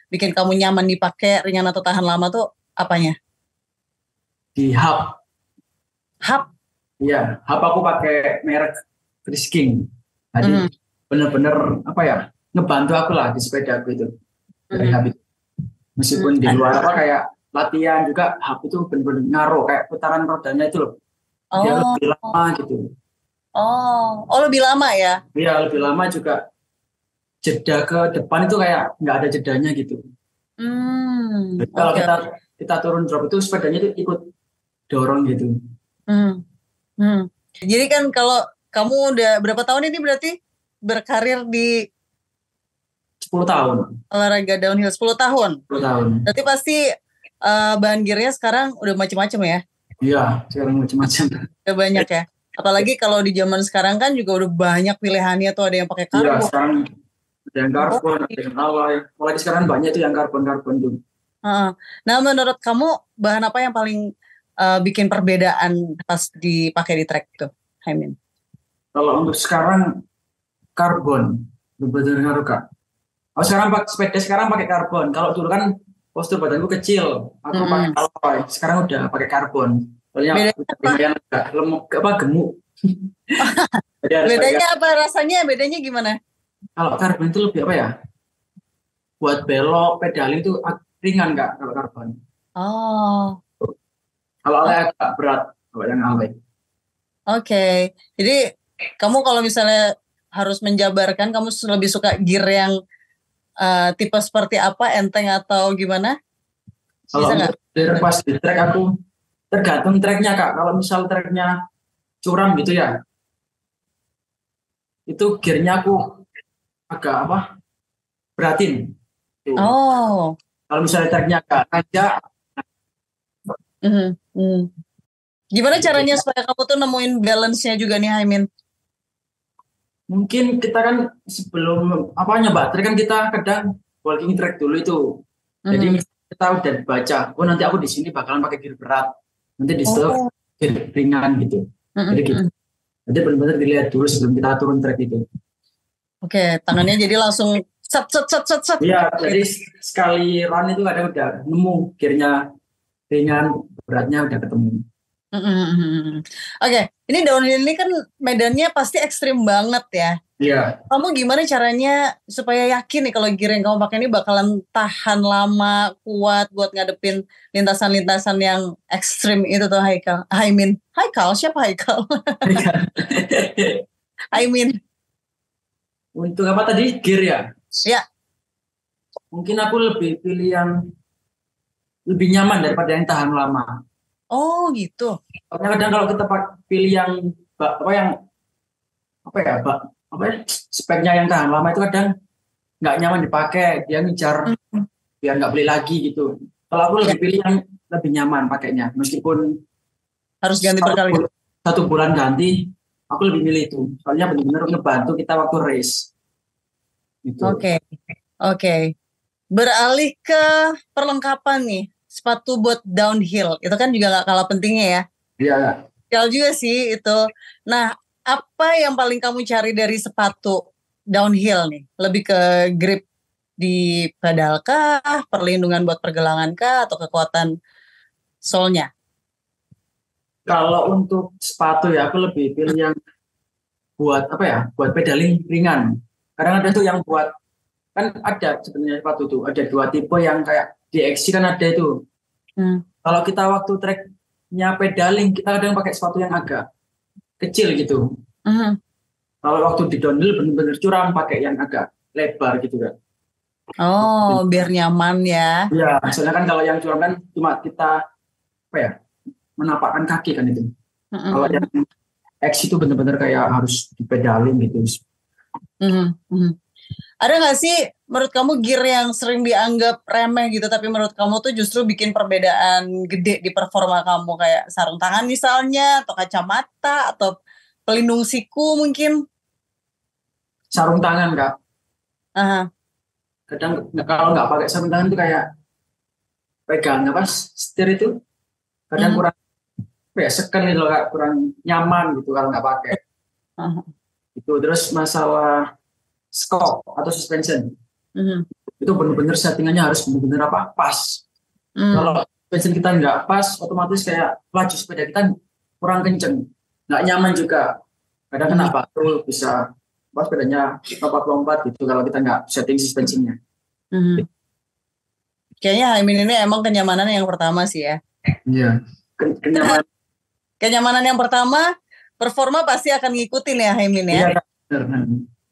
bikin kamu nyaman dipakai, ringan atau tahan lama tuh apanya?
Di hub. Iya, hub aku pakai merek Frisking. Jadi bener-bener ngebantu aku lah di sepeda aku itu dari hub itu. Meskipun di luar kayak latihan juga, hub itu bener-bener ngaruh kayak putaran rodanya itu loh. Dia lebih lama gitu.
Lebih lama ya?
Iya, lebih lama juga. Jeda ke depan itu kayak nggak ada jedanya gitu. Jadi kalau kita turun drop itu sepedanya itu ikut dorong gitu.
Jadi kan kalau kamu udah berapa tahun ini berarti berkarir di
10 tahun.
Olahraga downhill 10 tahun.
10 tahun.
Berarti pasti bahan gearnya sekarang udah macam-macam ya?
Iya, sekarang macam-macam.
Udah banyak ya. Apalagi kalau di zaman sekarang kan juga udah banyak pilihannya tuh, ada yang pakai karbon.
Iya, sekarang ada yang karbon, ada yang alloy. Apalagi sekarang banyak tuh yang karbon tuh.
Nah, menurut kamu bahan apa yang paling bikin perbedaan pas dipakai di trek itu, Haimin?
Kalau untuk sekarang karbon. bener-bener ngaruh kak. Oh sekarang pakai sepeda sekarang pakai karbon. Kalau dulu kan postur badanku kecil, aku pakai alloy. Sekarang udah pakai karbon. Soalnya lumayan agak lemuk, apa gemuk.
Bedanya apa rasanya? Bedanya gimana?
Kalau karbon itu lebih apa ya? Buat belok, pedaling itu ringan kak kalau karbon.
Oh.
Kalau alloy agak berat, kalau yang alloy.
Oke. Jadi kamu kalau misalnya harus menjabarkan, kamu lebih suka gear yang tipe seperti apa? Enteng atau gimana?
Kalau pas di track aku tergantung tracknya kak. Kalau misal tracknya curam gitu ya, itu gearnya aku agak apa? Beratin. Tuh.
Oh.
Kalau misalnya tracknya agak nanjak.
Gimana caranya supaya kamu tuh nemuin balance-nya juga nih, Haimin?
Mungkin kita kan sebelum nyoba track kan kita kadang walking track dulu itu. Jadi kita udah baca, nanti aku di sini bakalan pakai gear berat, nanti di situ gear ringan gitu. Jadi gitu. Jadi benar-benar dilihat dulu sebelum kita turun track itu.
Oke, tangannya jadi langsung set.
Iya, jadi sekali run itu kadang udah nemu gearnya ringan, beratnya udah ketemu.
Oke, ini downhill ini kan medannya pasti ekstrim banget ya.
Iya.
Kamu gimana caranya supaya yakin nih kalau gear yang kamu pakai ini bakalan tahan lama, kuat buat ngadepin lintasan-lintasan yang ekstrim itu tuh, Haimin? Haikal? Siapa Haikal? Haimin.
Untuk apa tadi? Gear ya?
Ya.
Mungkin aku lebih pilih yang lebih nyaman daripada yang tahan lama.
Oh gitu.
Kadang kalau kita pilih yang speknya yang tahan lama itu kadang nggak nyaman dipakai, dia ngejar biar nggak beli lagi gitu. Kalau aku lebih pilih yang lebih nyaman pakainya, meskipun
harus ganti berkali-kali.
1 bulan ganti, aku lebih milih itu. Soalnya benar-benar ngebantu kita waktu race. Gitu.
Oke. Beralih ke perlengkapan nih. Sepatu buat downhill, itu kan juga gak kalah pentingnya ya.
Iya.
Kalau juga sih itu. Nah, apa yang paling kamu cari dari sepatu downhill nih? Lebih ke grip di pedal kah, perlindungan buat pergelangan kah, atau kekuatan solnya?
Kalau untuk sepatu ya, aku lebih pilih yang buat buat pedaling ringan. Kadang ada tuh yang buat, kan ada sebenarnya sepatu tuh, ada 2 tipe yang kayak DXC kan ada itu. Kalau kita waktu tracknya pedaling, kita kadang pakai sepatu yang agak kecil gitu. Kalau waktu di downhill benar-benar curam pakai yang agak lebar gitu kan.
Oh, biar nyaman ya.
Iya, soalnya kan kalau yang curam kan cuma kita menapakkan kaki kan itu. Kalau yang X itu benar-benar kayak harus dipedalin gitu.
Ada nggak sih menurut kamu gear yang sering dianggap remeh gitu, tapi menurut kamu tuh justru bikin perbedaan gede di performa kamu, kayak sarung tangan misalnya, atau kacamata, atau pelindung siku mungkin?
Sarung tangan Kak. Kadang kalau nggak pakai sarung tangan tuh kayak pegang setir itu kadang kurang sekali loh Kak, kurang nyaman gitu kalau nggak pakai. Itu terus masalah skok atau suspension. Itu benar-benar settingannya harus benar-benar pas. Kalau suspension kita nggak pas, otomatis kayak laju sepeda kita kurang kenceng, nggak nyaman juga. Kadang kena batu bisa sepedanya lompat-lompat gitu kalau kita nggak setting suspensinya.
Kayaknya Haimin ini emang kenyamanan yang pertama sih ya.
Iya.
Kenyamanan yang pertama, performa pasti akan ngikutin ya Haimin ya.
Iya, benar.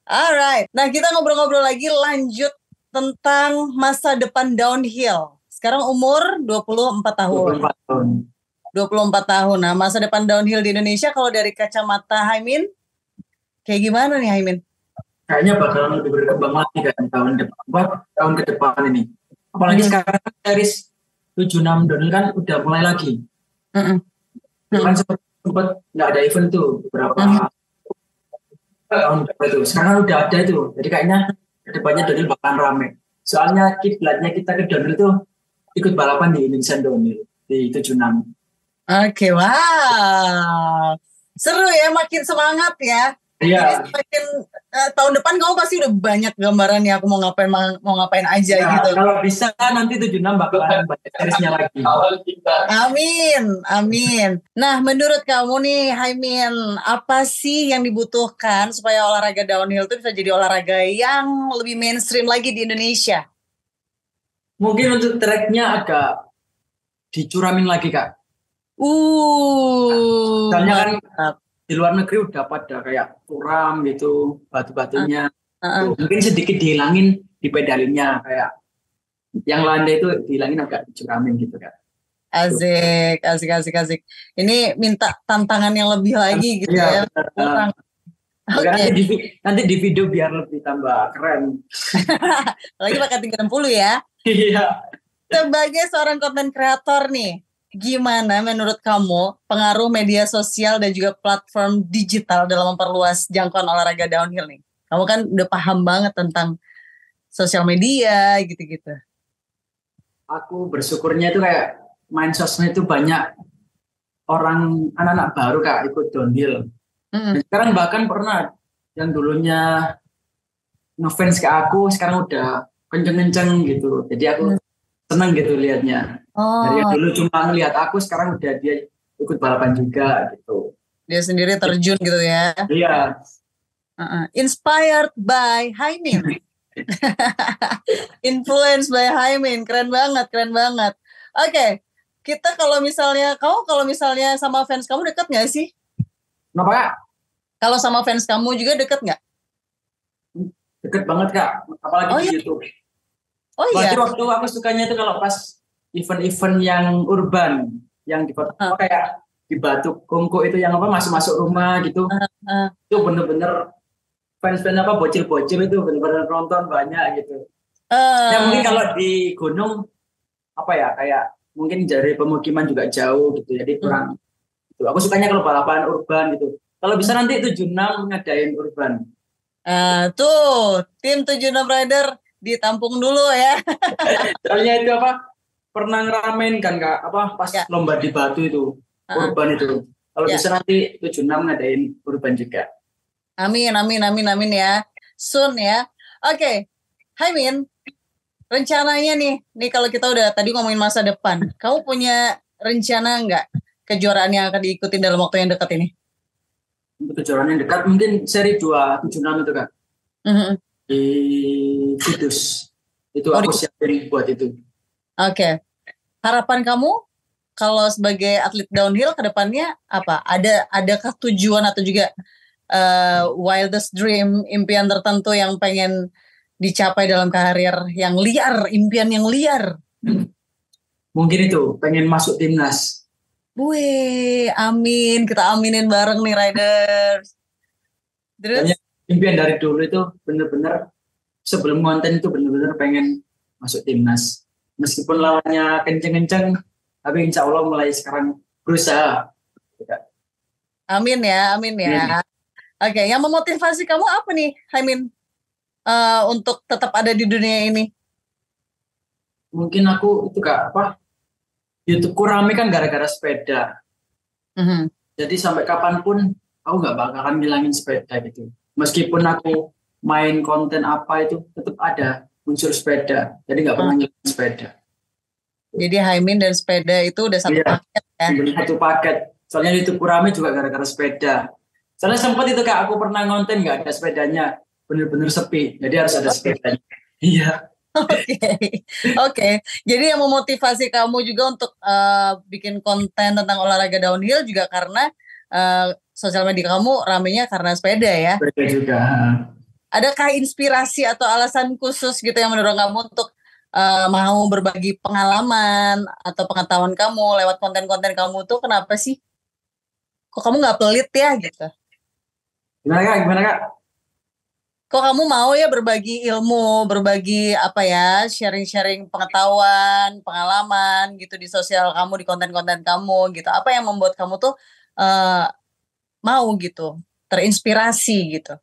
Alright, nah kita ngobrol-ngobrol lagi lanjut tentang masa depan downhill. Sekarang umur 24 tahun. 24 tahun. Nah, masa depan downhill di Indonesia kalau dari kacamata Haimin, kayak gimana nih Haimin?
Kayaknya bakalan lebih berkembang lagi kan tahun ke depan ini. Apalagi sekarang series 76 downhill kan udah mulai lagi. Kan sempat nggak ada event tuh beberapa tahun itu. Sekarang udah ada itu. Jadi kayaknya kedepannya downhill bakalan rame. Soalnya kiblatnya kita ke downhill tuh ikut balapan di Indonesian Downhill di 76.
Oke, wow. Seru ya, makin semangat ya.
Iya.
Makin tahun depan kamu pasti udah banyak gambaran ya, aku mau ngapain aja
Ya,
gitu.
kalau bisa nanti 76 bakalan banyak seriesnya lagi.
Amin, amin. Nah, menurut kamu nih, Haimin, apa sih yang dibutuhkan supaya olahraga downhill itu bisa jadi olahraga yang lebih mainstream lagi di Indonesia?
Mungkin untuk tracknya agak dicuramin lagi Kak. Soalnya kan
Mantap.
di luar negeri udah pada kayak curam gitu, batu-batunya.
Uh-uh.
Mungkin sedikit dihilangin di pedalinnya, kayak yang landai itu dihilangin agak dicuramin gitu Kak.
Asik, asik, asik, asik. Ini minta tantangan yang lebih lagi gitu
Iya,
ya. Kurang.
Oke.
Oke,
Nanti di video biar lebih tambah keren.
lagi pakai 360 ya.
Iya.
Sebagai seorang konten kreator nih, gimana menurut kamu pengaruh media sosial dan juga platform digital dalam memperluas jangkauan olahraga downhill nih? Kamu kan udah paham banget tentang sosial media gitu-gitu.
Aku bersyukurnya itu kayak main sosmed itu banyak orang anak-anak baru Kak ikut downhill.
Mm-mm.
Dan sekarang bahkan pernah yang dulunya ngefans ke aku sekarang udah kenceng-kenceng gitu. Jadi aku seneng gitu liatnya. Dari yang
Oh,
dulu cuma ngelihat aku sekarang udah dia ikut balapan juga gitu.
dia sendiri terjun gitu ya.
Iya.
Inspired by Haimin. Influenced by Haimin. Keren banget, keren banget. Oke, kita kalau misalnya sama fans kamu deket nggak sih?
Kenapa Kak?
Kalau sama fans kamu juga deket nggak?
Deket banget Kak. Apalagi
Oh
di
iya,
YouTube.
oh
Berarti
iya.
waktu aku sukanya itu kalau pas event-event yang urban, yang di kota
Uh,
kayak di Batu Kongko itu yang apa masuk-masuk rumah gitu,
uh,
itu bener-bener fans-fans apa bocil-bocil itu bener-bener nonton banyak gitu. Ya mungkin
uh,
kalau di gunung apa ya kayak mungkin dari pemukiman juga jauh gitu, jadi kurang. Gitu. Aku sukanya kalau balapan urban gitu. Kalau bisa nanti 76 ngadain urban.
tuh tim 76 Rider ditampung dulu ya.
Soalnya itu apa pernah ngeramein kan Kak, apa pas
Ya,
lomba di Batu itu, urban itu. Kalau
ya.
bisa nanti 76 ngadain urban juga.
Amin, amin, amin, amin ya. Soon ya. Oke, Hai Min, rencananya nih kalau kita udah tadi ngomongin masa depan, kamu punya rencana nggak kejuaraan yang akan diikutin dalam waktu yang dekat ini?
Untuk kejuaraan yang dekat mungkin seri 276 itu Kak,
Mhm.
di Kudus. Itu
Oh,
aku siapin buat itu.
Oke. Harapan kamu kalau sebagai atlet downhill ke depannya apa? Adakah tujuan atau juga wildest dream, impian tertentu yang pengen dicapai dalam karir yang liar, impian yang liar?
Mungkin itu, pengen masuk timnas.
Wih, amin. Kita aminin bareng nih, Riders.
Soalnya
Terus,
impian dari dulu itu bener-bener sebelum konten itu bener-bener pengen masuk timnas. Meskipun lawannya kenceng-kenceng, tapi insya Allah mulai sekarang berusaha.
amin ya, amin ya. Oke, yang memotivasi kamu apa nih, Haimin, untuk tetap ada di dunia ini?
Mungkin aku itu Kak, apa, YouTubeku rame kan gara-gara sepeda.
Mhm.
Jadi sampai kapanpun aku nggak bakalan ngilangin sepeda gitu. Meskipun aku main konten apa itu tetap ada unsur sepeda. Jadi nggak pernah ngilangin sepeda.
Jadi Haimin dan sepeda itu udah satu
Iya,
paket ya?
satu paket. Soalnya YouTubeku rame juga gara-gara sepeda. Soalnya sempat itu Kak, aku pernah ngonten nggak ada sepedanya. Bener-bener sepi. Jadi harus ada sepedanya. Iya.
Oke, oke. Jadi yang memotivasi kamu juga untuk bikin konten tentang olahraga downhill juga karena sosial media kamu ramenya karena sepeda ya.
Sepeda juga.
Adakah inspirasi atau alasan khusus gitu yang mendorong kamu untuk mau berbagi pengalaman atau pengetahuan kamu lewat konten-konten kamu tuh kenapa sih? Kok kamu nggak pelit ya gitu?
Gimana Kak? Gimana Kak?
Kok kamu mau ya berbagi ilmu, berbagi apa ya, sharing-sharing pengetahuan, pengalaman gitu di sosial kamu, di konten-konten kamu gitu. Apa yang membuat kamu tuh eh, mau gitu, terinspirasi gitu.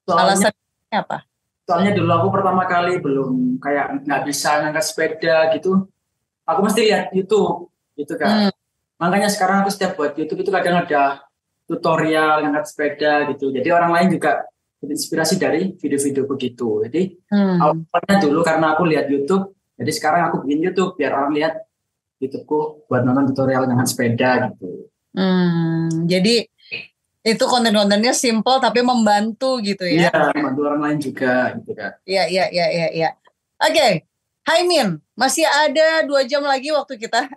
Soalnya
Alasannya apa?
soalnya dulu aku pertama kali belum kayak nggak bisa ngangkat sepeda gitu. Aku mesti lihat YouTube gitu Kak. Makanya sekarang aku setiap buat YouTube itu kadang ada tutorial ngangkat sepeda gitu. Jadi orang lain juga inspirasi dari video-video begitu. Jadi awalnya dulu karena aku lihat YouTube, jadi sekarang aku bikin YouTube biar orang lihat YouTubeku buat nonton tutorial dengan sepeda gitu.
Jadi itu konten-kontennya simple tapi membantu gitu ya?
Iya, membantu orang lain juga gitu kan.
Iya. Oke, Hai Min, masih ada 2 jam lagi waktu kita.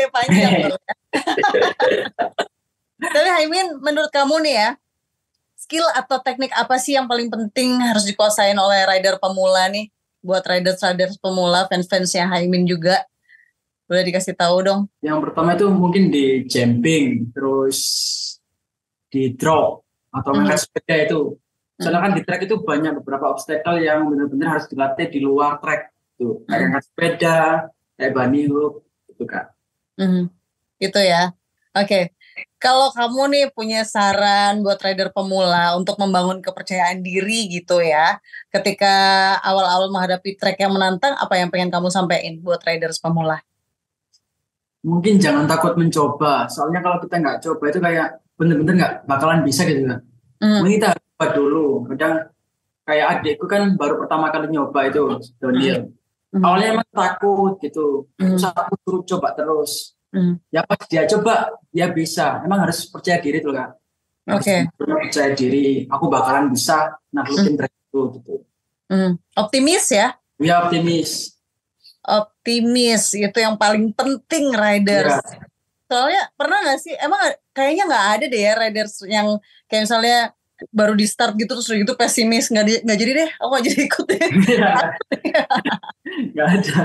Panjang loh. Tapi Hai Min, menurut kamu nih ya, skill atau teknik apa sih yang paling penting harus dikuasain oleh rider pemula nih? Buat riders pemula, fans-fansnya Hai Min juga. Boleh dikasih tahu dong.
Yang pertama itu mungkin di jumping, terus di drop atau ngangkat sepeda itu. Soalnya kan di track itu banyak beberapa obstacle yang benar-benar harus dilatih di luar track. Tuh, kayak ngangkat sepeda, kayak bunny hook, gitu kan.
Gitu ya. Oke. Kalau kamu nih punya saran buat rider pemula untuk membangun kepercayaan diri gitu ya, ketika awal-awal menghadapi track yang menantang, apa yang pengen kamu sampaikan buat riders pemula?
Mungkin jangan takut mencoba, soalnya kalau kita nggak coba itu kayak bener-bener nggak bakalan bisa gitu kan. Mungkin kita coba dulu. Kadang kayak adikku kan baru pertama kali nyoba itu downhill. Awalnya emang takut gitu, terus aku suruh coba terus. Ya pas dia coba, dia bisa. Emang harus percaya diri tuh kan.
Oke.
Percaya diri, aku bakalan bisa naklukin track itu gitu.
Optimis ya?
Ya optimis.
Optimis itu yang paling penting riders. Ya. Soalnya pernah nggak sih? Emang kayaknya nggak ada deh ya riders yang kayak misalnya baru di start gitu terus gitu pesimis nggak jadi deh. Aku nggak jadi ikut deh.
Nggak ada.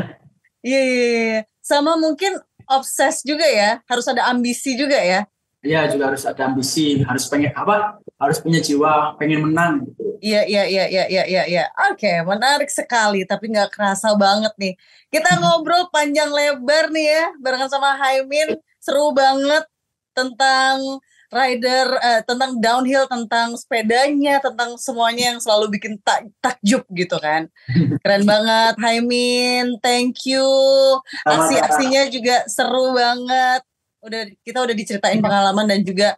Iya. Sama mungkin obses juga ya. Harus ada ambisi juga ya.
Iya juga harus ada ambisi. Harus pengen apa? Harus punya jiwa pengen menang gitu.
Iya. Oke, menarik sekali, tapi nggak kerasa banget nih. Kita ngobrol panjang lebar nih ya, barengan sama Hai Min, seru banget tentang rider, tentang downhill, tentang sepedanya, tentang semuanya yang selalu bikin takjub gitu kan. Keren banget, Hai Min, thank you. Aksi-aksinya juga seru banget. Kita udah diceritain pengalaman dan juga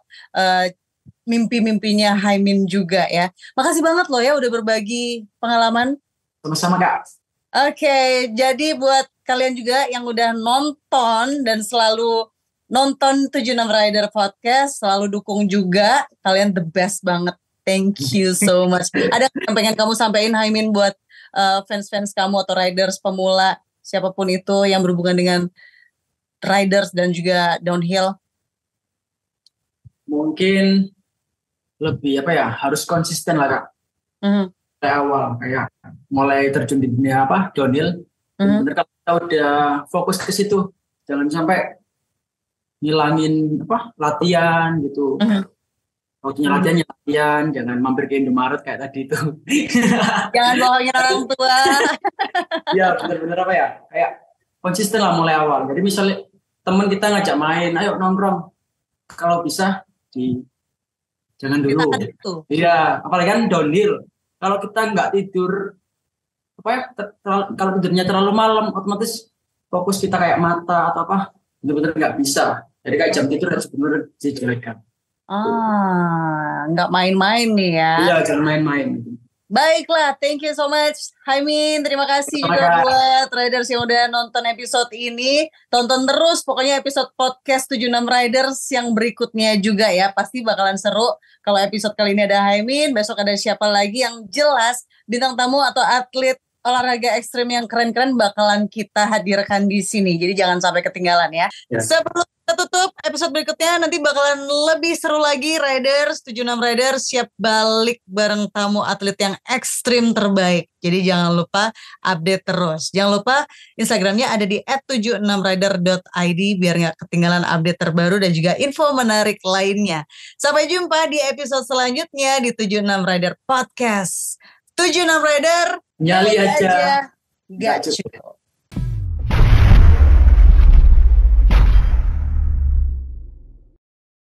mimpi-mimpinya Hai Min juga ya. Makasih banget loh ya udah berbagi pengalaman.
Sama-sama Kak.
Oke, jadi buat kalian juga yang udah nonton dan selalu nonton 76 Rider Podcast, selalu dukung juga. Kalian the best banget. Thank you so much. Ada yang pengen kamu sampaikan Hai Min buat fans-fans kamu atau riders pemula, siapapun itu yang berhubungan dengan riders dan juga downhill?
Mungkin lebih apa ya, harus konsisten lah Kak. Kayak awal kayak mulai terjun di dunia apa downhill, bener kalau kita udah fokus ke situ, jangan sampai ngilangin apa latihan gitu. Waktunya latihan, jangan mampir ke Indomaret kayak tadi itu.
Jangan bohongin orang tua.
Ya bener-bener apa ya, kayak konsisten lah mulai awal. Jadi misalnya teman kita ngajak main, ayo nongkrong, kalau bisa jangan dulu. Iya, apalagi kan downhill. Kalau kita nggak tidur, apa ya? Kalau tidurnya terlalu malam, otomatis fokus kita kayak mata atau apa, benar-benar nggak bisa. Jadi kayak jam tidur harus benar-benar dijelekkan.
Nggak main-main nih ya.
Iya, jangan main-main.
Baiklah, thank you so much Hai Min, terima kasih juga buat riders yang udah nonton episode ini. Tonton terus pokoknya episode podcast 76 Riders yang berikutnya juga ya. Pasti bakalan seru. Kalau episode kali ini ada Hai Min, besok ada siapa lagi yang jelas bintang tamu atau atlet olahraga ekstrim yang keren-keren bakalan kita hadirkan di sini. Jadi jangan sampai ketinggalan ya. Sebelum kita tutup episode berikutnya nanti bakalan lebih seru lagi. Riders 76 Riders siap balik bareng tamu atlet yang ekstrim terbaik. Jadi jangan lupa update terus. Jangan lupa Instagramnya ada di @76rider.id biar gak ketinggalan update terbaru dan juga info menarik lainnya. Sampai jumpa di episode selanjutnya di 76 Rider Podcast. 76 Rider
nyali aja
gak cukup.